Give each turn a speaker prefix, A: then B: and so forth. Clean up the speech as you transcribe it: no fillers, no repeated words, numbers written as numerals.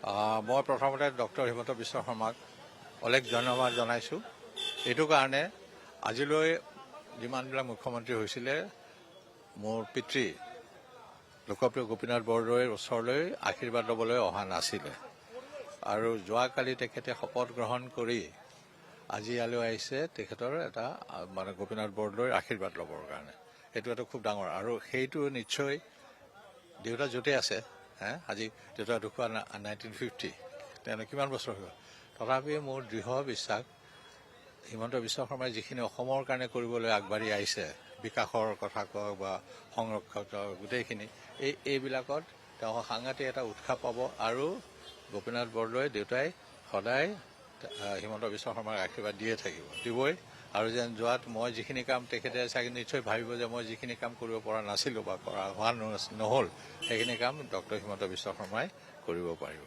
A: মই প্ৰথমতে ডক্টৰ হিমন্ত বিশ্ব শৰ্মাক অলেখ ধন্যবাদ জনাইছোঁ। এইটো কাৰণে আজিলৈ যিমানবিলাক মুখ্যমন্ত্ৰী হৈছিলে মোৰ পিতৃ লোকপ্ৰিয় গোপীনাথ বৰদলৈৰ ওচৰলৈ আশীৰ্বাদ ল'বলৈ অহা নাছিলে আৰু যোৱাকালি তেখেতে শপত গ্ৰহণ কৰি আজি ইয়ালৈ আহিছে তেখেতৰ এটা গোপীনাথ বৰদলৈৰ আশীৰ্বাদ ল'বৰ কাৰণে। এইটো এটা খুব ডাঙৰ আৰু সেইটো নিশ্চয় দেউতা য'তে আছে আজি দেউতা ঢুকুৱা 1950 তেওঁলোকে কিমান বছৰ হৈ গ'ল, তথাপি মোৰ দৃঢ় বিশ্বাস হিমন্ত বিশ্ব শৰ্মাই যিখিনি অসমৰ কাৰণে কৰিবলৈ আগবাঢ়ি আহিছে, বিকাশৰ কথা কওক বা সংৰক্ষণ গোটেইখিনি এইবিলাকত তেওঁ সাংঘাতিক এটা উৎসাহ পাব আৰু গোপীনাথ বৰদলৈ দেউতাই সদায় হিমন্ত বিশ্ব শৰ্মাক আশীৰ্বাদ দিয়ে থাকিব, দিবই। আৰু যেন যোৱাত মই যিখিনি কাম তেখেতে চাগে নিশ্চয় ভাবিব যে মই যিখিনি কাম কৰিব পৰা নাছিলোঁ বা কৰা হোৱা নহ'ল সেইখিনি কাম ডক্টৰ হিমন্ত বিশ্ব শৰ্মাই কৰিব পাৰিব।